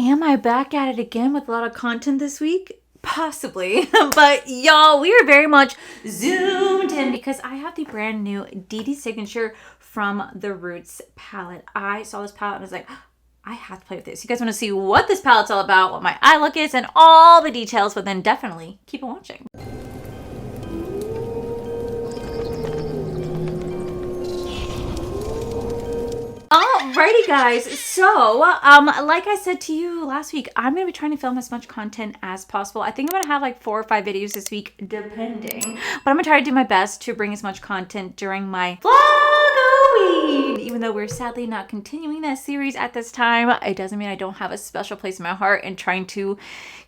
Am I back at it again with a lot of content this week? Possibly. But y'all, we are very much zoomed in because I have the brand new Dede signature from the Roots palette. I saw this palette and I was like, I have to play with this. You guys want to see what this palette's all about, what my eye look is, and all the details, but then definitely keep on watching. Alrighty guys, so like I said to you last week, I'm going to be trying to film as much content as possible. I think I'm going to have like 4 or 5 videos this week, depending. But I'm going to try to do my best to bring as much content during my vlog-o-ween. Even though we're sadly not continuing that series at this time, it doesn't mean I don't have a special place in my heart in trying to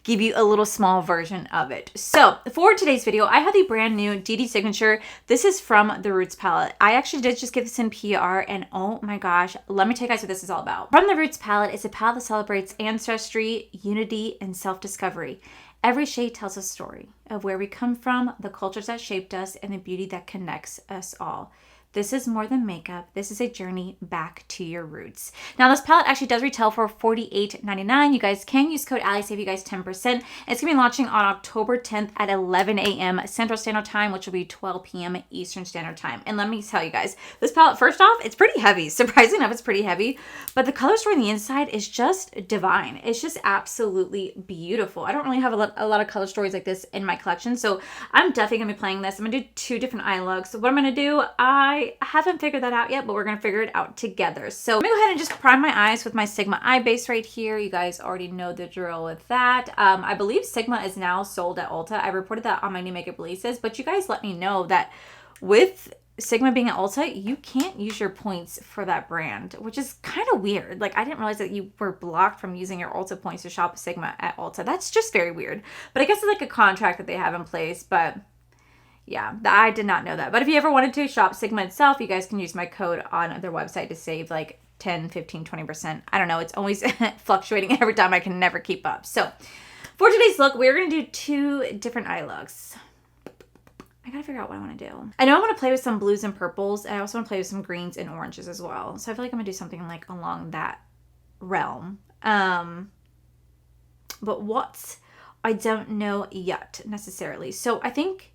give you a little small version of it. So for today's video, I have the brand new Dede signature. This is from the Roots palette. I actually did just get this in PR and oh my gosh, let me tell you guys what this is all about. From the Roots palette, it's a palette that celebrates ancestry, unity, and self-discovery. Every shade tells a story of where we come from, the cultures that shaped us, and the beauty that connects us all. This is more than makeup. This is a journey back to your roots. Now, this palette actually does retail for $48.99. You guys can use code Allie, save you guys 10%. It's going to be launching on October 10th at 11 a.m. Central Standard Time, which will be 12 p.m. Eastern Standard Time. And let me tell you guys, this palette, first off, it's pretty heavy. Surprisingly enough, it's pretty heavy. But the color story on the inside is just divine. It's just absolutely beautiful. I don't really have a lot of color stories like this in my collection, so I'm definitely going to be playing this. I'm going to do 2 different eye looks. So what I'm going to do, I haven't figured that out yet, but we're going to figure it out together. So I'm going to go ahead and just prime my eyes with my Sigma eye base right here. You guys already know the drill with that. I believe Sigma is now sold at Ulta. I reported that on my new makeup releases, but you guys let me know that with Sigma being at Ulta, you can't use your points for that brand, which is kind of weird. Like, I didn't realize that you were blocked from using your Ulta points to shop Sigma at Ulta. That's just very weird. But I guess it's like a contract that they have in place, but yeah, I did not know that. But if you ever wanted to shop Sigma itself, you guys can use my code on their website to save like 10, 15, 20%. I don't know. It's always fluctuating every time. I can never keep up. So for today's look, we're going to do 2 different eye looks. I got to figure out what I want to do. I know I want to play with some blues and purples. And I also want to play with some greens and oranges as well. So I feel like I'm going to do something like along that realm. But what? I don't know yet necessarily. So I think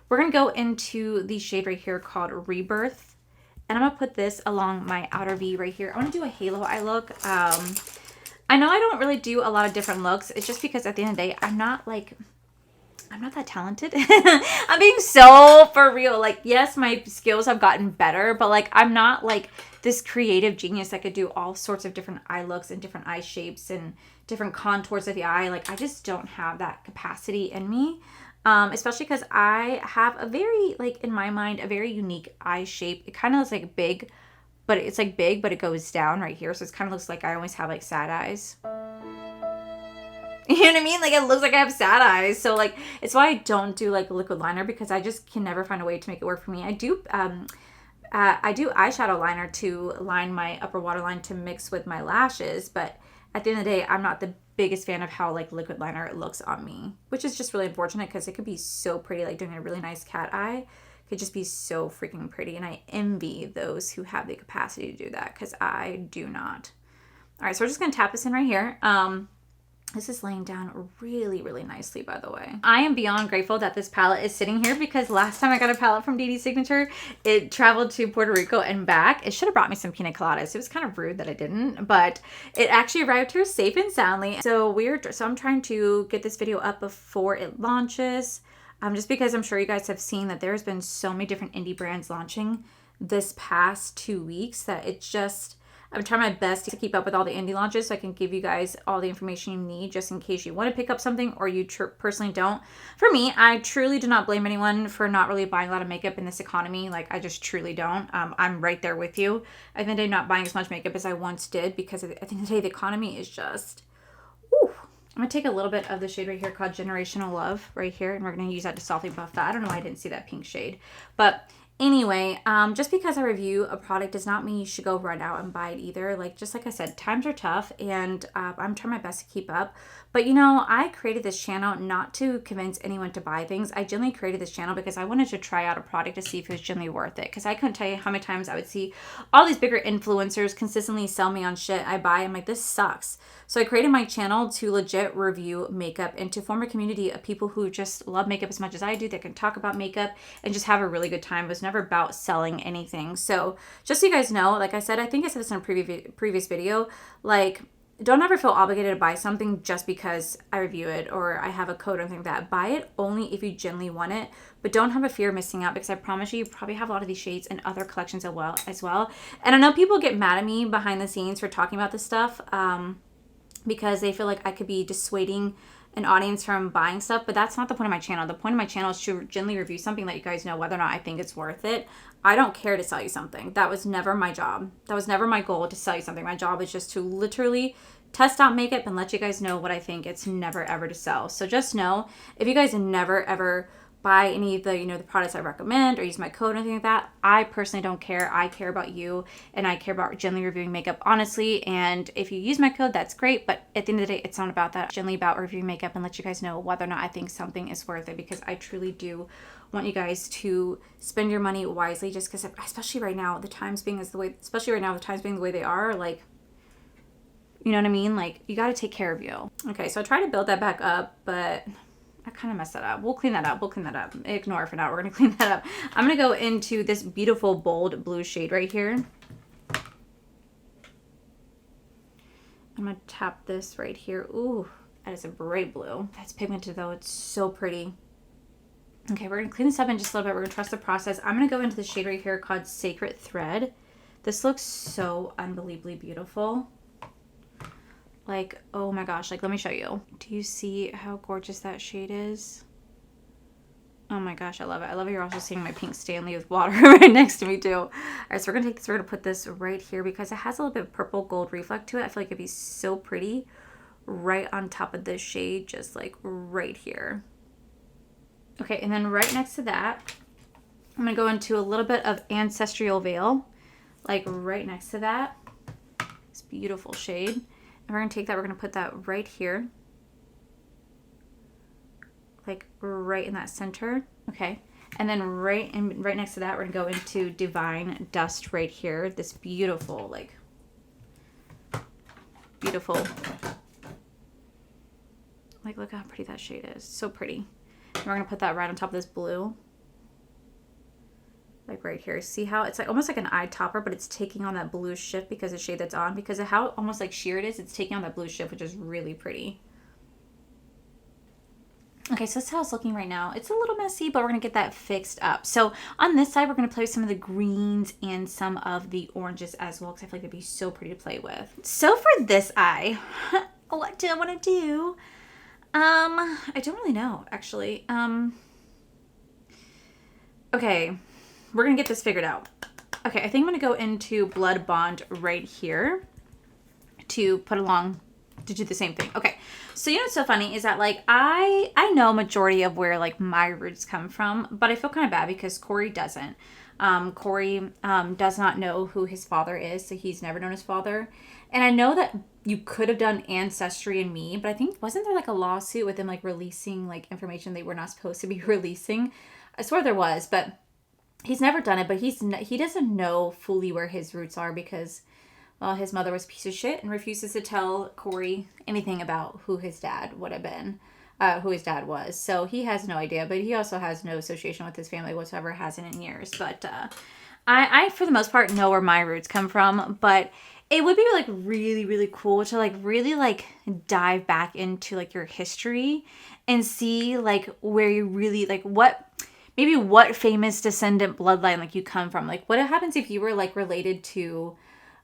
we're going to go into the shade right here called Rebirth. And I'm going to put this along my outer V right here. I want to do a halo eye look. I know I don't really do a lot of different looks. It's just because at the end of the day, I'm not that talented. I'm being so for real. Like, yes, my skills have gotten better, but like, I'm not like this creative genius that could do all sorts of different eye looks and different eye shapes and different contours of the eye. Like, I just don't have that capacity in me. Especially because I have a very, like, in my mind, a very unique eye shape. It kind of looks like big, but it's like big, but it goes down right here. So it kind of looks like I always have like sad eyes. You know what I mean? Like, it looks like I have sad eyes. So like, it's why I don't do like liquid liner, because I just can never find a way to make it work for me. I do eyeshadow liner to line my upper waterline to mix with my lashes, but at the end of the day, I'm not the biggest fan of how like liquid liner looks on me, which is just really unfortunate because it could be so pretty. Like, doing a really nice cat eye could just be so freaking pretty, and I envy those who have the capacity to do that because I do not. All right, so we're just gonna tap this in right here. This is laying down really, really nicely, by the way. I am beyond grateful that this palette is sitting here because last time I got a palette from Dede Signature, it traveled to Puerto Rico and back. It should have brought me some pina coladas. It was kind of rude that I didn't, but it actually arrived here safe and soundly. So I'm trying to get this video up before it launches. Just because I'm sure you guys have seen that there's been so many different indie brands launching this past 2 weeks that it's just, I'm trying my best to keep up with all the indie launches so I can give you guys all the information you need just in case you want to pick up something or you personally don't. For me, I truly do not blame anyone for not really buying a lot of makeup in this economy. Like, I just truly don't. I'm right there with you. I think I'm not buying as much makeup as I once did because at the end of the day, the economy is just, whew. I'm going to take a little bit of the shade right here called Generational Love right here, and we're going to use that to softly buff that. I don't know why I didn't see that pink shade, but Anyway, just because I review a product does not mean you should go run out and buy it either. Like, just like I said, times are tough, and I'm trying my best to keep up. But, you know, I created this channel not to convince anyone to buy things. I generally created this channel because I wanted to try out a product to see if it was generally worth it. Because I couldn't tell you how many times I would see all these bigger influencers consistently sell me on shit I buy. I'm like, this sucks. So I created my channel to legit review makeup and to form a community of people who just love makeup as much as I do, that can talk about makeup and just have a really good time. It was never about selling anything. So just so you guys know, like I said, I think I said this in a previous video, like, don't ever feel obligated to buy something just because I review it or I have a code or anything like that. Buy it only if you genuinely want it, but don't have a fear of missing out, because I promise you probably have a lot of these shades in other collections as well. And I know people get mad at me behind the scenes for talking about this stuff because they feel like I could be dissuading an audience from buying stuff, but that's not the point of my channel. The point of my channel is to generally review something, let you guys know whether or not I think it's worth it. I don't care to sell you something. That was never my job. That was never my goal, to sell you something. My job is just to literally test out makeup and let you guys know what I think. It's never ever to sell. So just know, if you guys never ever buy any of the, the products I recommend or use my code or anything like that, I personally don't care. I care about you, and I care about generally reviewing makeup honestly. And if you use my code, that's great. But at the end of the day, it's not about that. It's generally about reviewing makeup and let you guys know whether or not I think something is worth it, because I truly do want you guys to spend your money wisely, just because, especially right now, the times being the way they are, like, you know what I mean? Like, you got to take care of you. Okay, so I try to build that back up, but I kind of messed that up. We'll clean that up. Ignore it for now. We're going to clean that up. I'm going to go into this beautiful bold blue shade right here. I'm going to tap this right here. Ooh, that is a bright blue. That's pigmented though. It's so pretty. Okay, we're going to clean this up in just a little bit. We're going to trust the process. I'm going to go into the shade right here called Sacred Thread. This looks so unbelievably beautiful. Like, oh my gosh, like, let me show you. Do you see how gorgeous that shade is? Oh my gosh, I love it. I love it. You're also seeing my pink Stanley with water right next to me too. All right, so we're gonna take this, we're gonna put this right here because it has a little bit of purple gold reflect to it. I feel like it'd be so pretty right on top of this shade, just like right here. Okay, and then right next to that, I'm gonna go into a little bit of Ancestral Veil, like right next to that. This beautiful shade. And we're going to take that, we're going to put that right here. Like right in that center. Okay. And then right next to that, we're going to go into Divine Dust right here. This beautiful, like, beautiful. Like, look how pretty that shade is. So pretty. And we're going to put that right on top of this blue. Like right here. See how it's like almost like an eye topper, but it's taking on that blue shift because of the shade that's on, because of how almost like sheer it is. It's taking on that blue shift, which is really pretty. Okay, so that's how it's looking right now. It's a little messy, but we're going to get that fixed up. So on this side, we're going to play with some of the greens and some of the oranges as well, because I feel like it'd be so pretty to play with. So for this eye, what do I want to do? I don't really know, actually. Okay. We're going to get this figured out. Okay, I think I'm going to go into Blood Bond right here to put along, to do the same thing. Okay, so you know what's so funny is that, like, I know majority of where, like, my roots come from, but I feel kind of bad because Corey doesn't. Corey does not know who his father is, so he's never known his father. And I know that you could have done Ancestry and Me, but I think, wasn't there, like, a lawsuit with them, like, releasing, like, information they were not supposed to be releasing? I swear there was, but he's never done it, but he doesn't know fully where his roots are because, well, his mother was a piece of shit and refuses to tell Corey anything about who his dad would have been, who his dad was. So he has no idea, but he also has no association with his family whatsoever, hasn't in years. But I, for the most part, know where my roots come from, but it would be, like, really, really cool to, like, really, like, dive back into, like, your history and see, like, where you really, like, what famous descendant bloodline, like, you come from. Like, what happens if you were, like, related to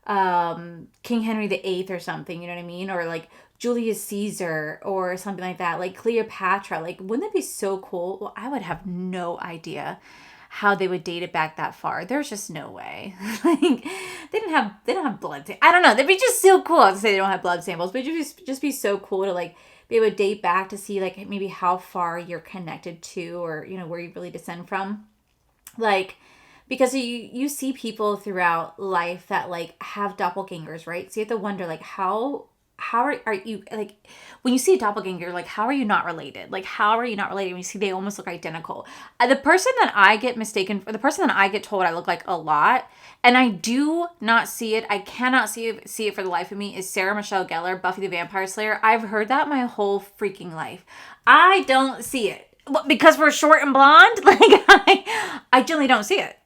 King Henry VIII or something, you know what I mean? Or, like, Julius Caesar or something like that, like Cleopatra. Like, wouldn't that be so cool? Well, I would have no idea how they would date it back that far. There's just no way. Like, they don't have blood samples. I don't know. That'd be just so cool to say they don't have blood samples, but it'd just be so cool to, like, be able to date back to see, like, maybe how far you're connected to, or, you know, where you really descend from. Like, because you see people throughout life that like have doppelgangers, right? So you have to wonder like how are you like when you see a doppelganger, like how are you not related? Like how are you not related when you see they almost look identical? The person that I get mistaken for, the person that I get told I look like a lot, and I do not see it, I cannot see it for the life of me, is Sarah Michelle Gellar, Buffy the Vampire Slayer. I've heard that my whole freaking life. I don't see it. Because we're short and blonde? Like I generally don't see it.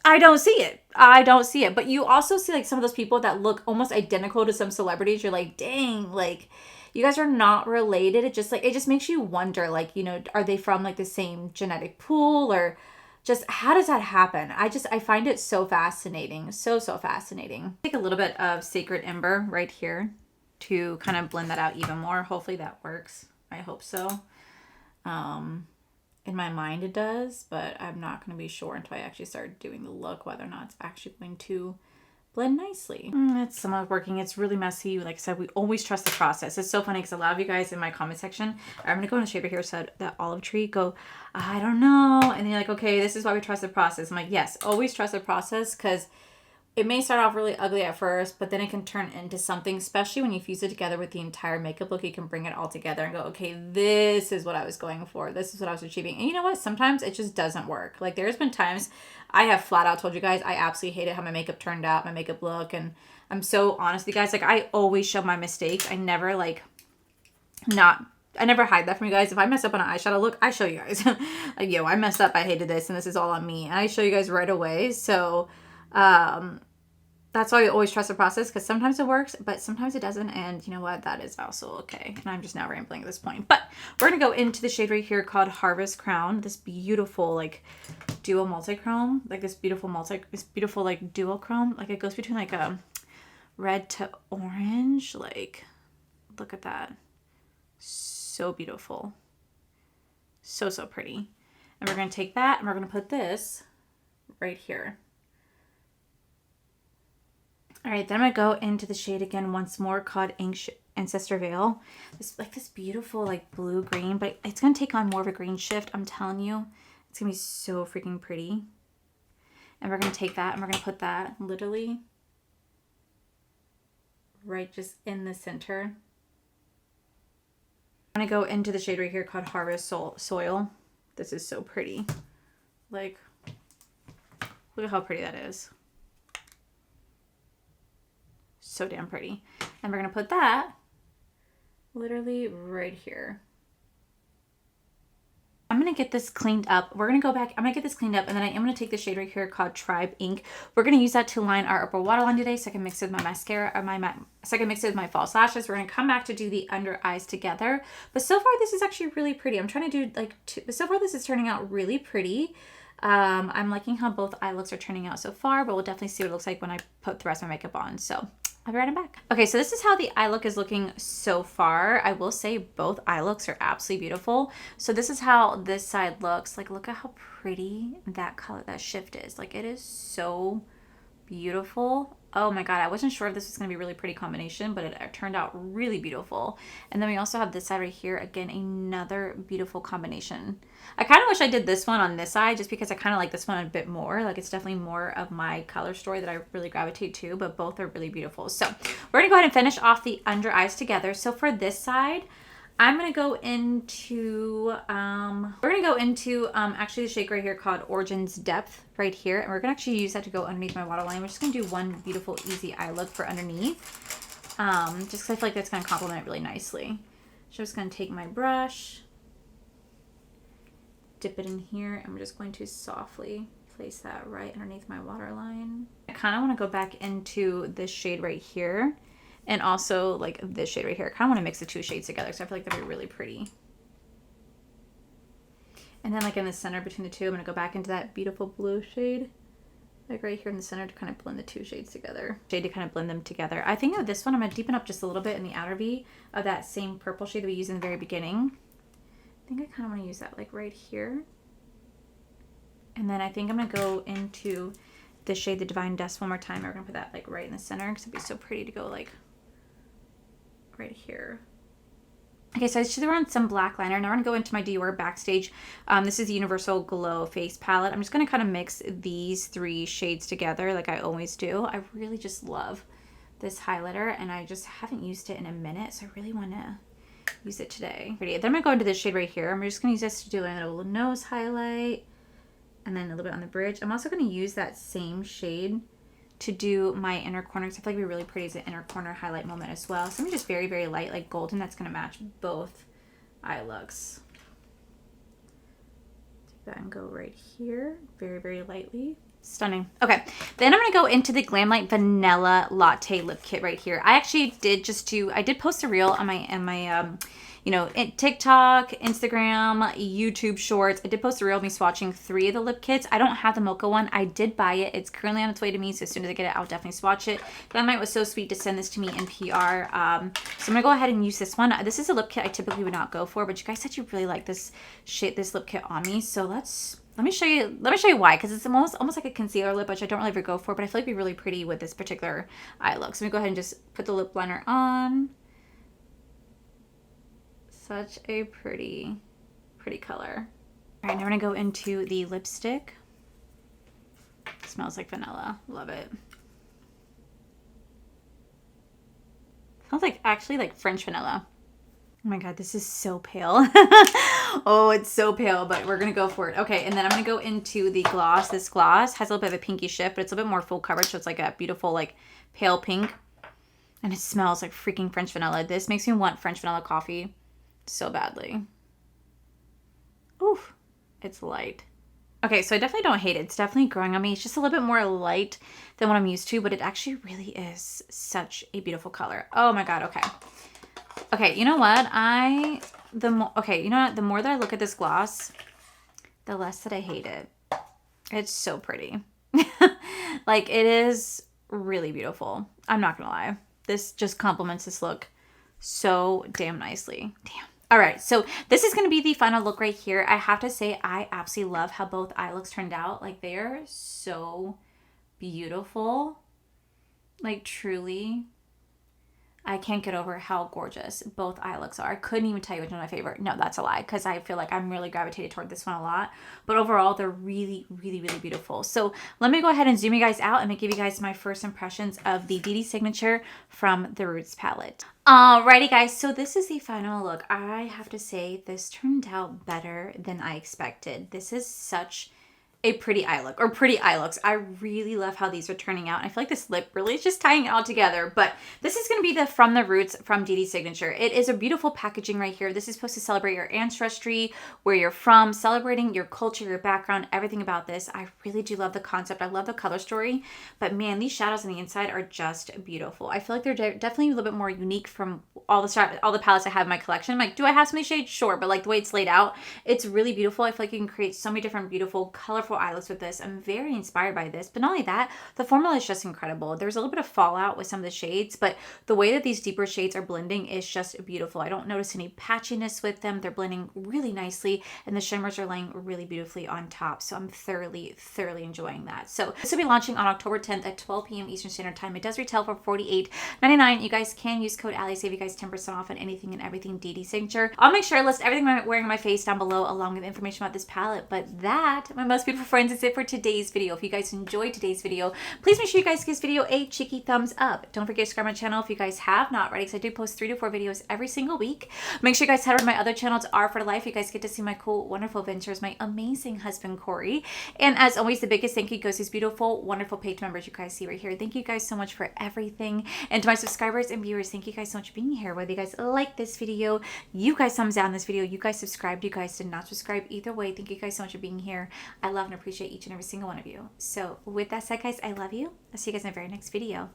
I don't see it. I don't see it. But you also see like some of those people that look almost identical to some celebrities. You're like, dang, like you guys are not related. It just makes you wonder, like, you know, are they from like the same genetic pool, or just how does that happen? I find it so fascinating. So fascinating. Take a little bit of Sacred Ember right here to kind of blend that out even more. Hopefully that works. I hope so. In my mind it does, but I'm not going to be sure until I actually start doing the look whether or not it's actually going to blend nicely. It's somewhat working. It's really messy. Like I said, we always trust the process. It's so funny because a lot of you guys in my comment section, I'm going to go in the shade right here, said that olive tree, go, I don't know. And you're like, okay, this is why we trust the process. I'm like, yes, always trust the process, because it may start off really ugly at first, but then it can turn into something, especially when you fuse it together with the entire makeup look. You can bring it all together and go, okay, this is what I was going for. This is what I was achieving. And you know what? Sometimes it just doesn't work. Like there's been times I have flat out told you guys I absolutely hated how my makeup turned out, my makeup look. And I'm so honest with you guys. Like I always show my mistakes. I never I never hide that from you guys. If I mess up on an eyeshadow look, I show you guys. Like, yo, I messed up. I hated this and this is all on me. And I show you guys right away. So, that's why we always trust the process, because sometimes it works, but sometimes it doesn't. And you know what? That is also okay. And I'm just now rambling at this point. But we're going to go into the shade right here called Harvest Crown. This beautiful like dual multi-chrome. Like this beautiful like dual chrome. Like it goes between like a red to orange. Like, look at that. So beautiful. So pretty. And we're going to take that and we're going to put this right here. All right, then I'm going to go into the shade again once more called Ancestor Veil. This beautiful like blue-green, but it's going to take on more of a green shift. I'm telling you, it's going to be so freaking pretty. And we're going to take that and we're going to put that literally right just in the center. I'm going to go into the shade right here called Harvest Soil. This is so pretty. Like, look at how pretty that is. So damn pretty. And we're going to put that literally right here. I'm going to get this cleaned up. We're going to go back. I'm going to get this cleaned up, and then I am going to take the shade right here called Tribe Ink. We're going to use that to line our upper waterline today, so I can mix it with my mascara, or so I can mix it with my false lashes. We're going to come back to do the under eyes together. But so far, this is actually really pretty. I'm trying to do like so far, this is turning out really pretty. I'm liking how both eye looks are turning out so far, but we'll definitely see what it looks like when I put the rest of my makeup on. So I'll be right back. Okay, so this is how the eye look is looking so far. I will say both eye looks are absolutely beautiful. So this is how this side looks. Like, look at how pretty that color, that shift is. Like, it is so beautiful. Oh my God, I wasn't sure if this was going to be a really pretty combination, but it turned out really beautiful. And then we also have this side right here. Again, another beautiful combination. I kind of wish I did this one on this side just because I kind of like this one a bit more. Like, it's definitely more of my color story that I really gravitate to, but both are really beautiful. So we're going to go ahead and finish off the under eyes together. So for this side, I'm going to go into, actually the shade right here called Origins Depth right here. And we're going to actually use that to go underneath my waterline. We're just going to do one beautiful, easy eye look for underneath. Just because I feel like that's going to complement it really nicely. So I'm just going to take my brush, dip it in here, and we're just going to softly place that right underneath my waterline. I kind of want to go back into this shade right here. And also like this shade right here. I kind of want to mix the two shades together because I feel like that'd be really pretty. And then like in the center between the two, I'm going to go back into that beautiful blue shade. Like right here in the center to kind of blend the two shades together. Shade to kind of blend them together. I think of this one, I'm going to deepen up just a little bit in the outer V of that same purple shade that we used in the very beginning. I think I kind of want to use that like right here. And then I think I'm going to go into the shade The Divine Dust one more time. We're going to put that like right in the center because it'd be so pretty to go like right here. Okay, so I just threw on some black liner. Now we're going to go into my Dior Backstage. This is the Universal Glow Face Palette. I'm just going to kind of mix these 3 shades together like I always do. I really just love this highlighter, and I just haven't used it in a minute, so I really want to use it today. Then I'm going to go into this shade right here. I'm just going to use this to do a little nose highlight, and then a little bit on the bridge. I'm also going to use that same shade to do my inner corner, because I feel like it'd be really pretty as an inner corner highlight moment as well. Something just very, very light, like golden, that's going to match both eye looks. Take that and go right here, very, very lightly. Stunning. Okay, then I'm going to go into the Glam Light Vanilla Latte Lip Kit right here. I actually did I did post a reel on my you know, TikTok, Instagram, YouTube Shorts. I did post a reel of me swatching 3 of the lip kits. I don't have the mocha one. I did buy it. It's currently on its way to me, so as soon as I get it, I'll definitely swatch it. Glam Light was so sweet to send this to me in PR. So I'm going to go ahead and use this one. This is a lip kit I typically would not go for, but you guys said you really like this lip kit on me, so let me show you why, because it's almost like a concealer lip, which I don't really ever go for, but I feel like it'd be really pretty with this particular eye look. So I'm going to go ahead and just put the lip liner on. Such a pretty color. All right, now we're going to go into the lipstick. It smells like vanilla. Love it. Smells like, actually, like French vanilla. Oh my god, this is so pale. Oh, it's so pale, but we're going to go for it. Okay, and then I'm going to go into the gloss. This gloss has a little bit of a pinky shift, but it's a little bit more full coverage, so it's like a beautiful, like, pale pink. And it smells like freaking French vanilla. This makes me want French vanilla coffee so badly. Oof, it's light. Okay, so I definitely don't hate it. It's definitely growing on me. It's just a little bit more light than what I'm used to, but it actually really is such a beautiful color. Oh my god, okay. Okay, you know what? The more that I look at this gloss, the less that I hate it. It's so pretty. Like, it is really beautiful. I'm not gonna lie. This just complements this look so damn nicely. Damn. All right, so this is going to be the final look right here. I have to say, I absolutely love how both eye looks turned out. Like, they are so beautiful. Like, truly, I can't get over how gorgeous both eye looks are. I couldn't even tell you which one my favorite. No, that's a lie, because I feel like I'm really gravitated toward this one a lot. But overall, they're really, really, really beautiful. So let me go ahead and zoom you guys out and give you guys my first impressions of the Dede Signature from the Roots palette. Alrighty guys, so this is the final look. I have to say, this turned out better than I expected. This is such a pretty eye look, or pretty eye looks. I really love how these are turning out. I feel like this lip really is just tying it all together, but this is going to be the From the Roots from Dede Signature. It is a beautiful packaging right here. This is supposed to celebrate your ancestry, where you're from, celebrating your culture, your background, everything about this. I really do love the concept. I love the color story, but man, these shadows on the inside are just beautiful. I feel like they're definitely a little bit more unique from all the palettes I have in my collection. I'm like, do I have so many shades? Sure, but like the way it's laid out, it's really beautiful. I feel like you can create so many different beautiful, colorful eye looks with this. I'm very inspired by this, but not only that, the formula is just incredible. There's a little bit of fallout with some of the shades, but the way that these deeper shades are blending is just beautiful. I don't notice any patchiness with them. They're blending really nicely, and the shimmers are laying really beautifully on top. So I'm thoroughly enjoying that. So this will be launching on October 10th at 12 p.m. Eastern Standard Time. It does retail for $48.99. You guys can use code Allie, save you guys 10% off on anything and everything Dede Signature. I'll make sure I list everything I'm wearing on my face down below, along with information about this palette. But that, my most beautiful friends, is it for today's video. If you guys enjoyed today's video, please make sure you guys give this video a cheeky thumbs up. Don't forget to subscribe to my channel if you guys have not already, because I do post 3 to 4 videos every single week. Make sure you guys head over to my other channels, R for Life. You guys get to see my cool, wonderful adventures, my amazing husband, Corey. And as always, the biggest thank you goes to these beautiful, wonderful page members you guys see right here. Thank you guys so much for everything. And to my subscribers and viewers, thank you guys so much for being here. Whether you guys like this video, you guys thumbs down this video, you guys subscribed, you guys did not subscribe, either way, thank you guys so much for being here. I love and appreciate each and every single one of you. So with that said, guys, I love you. I'll see you guys in my very next video.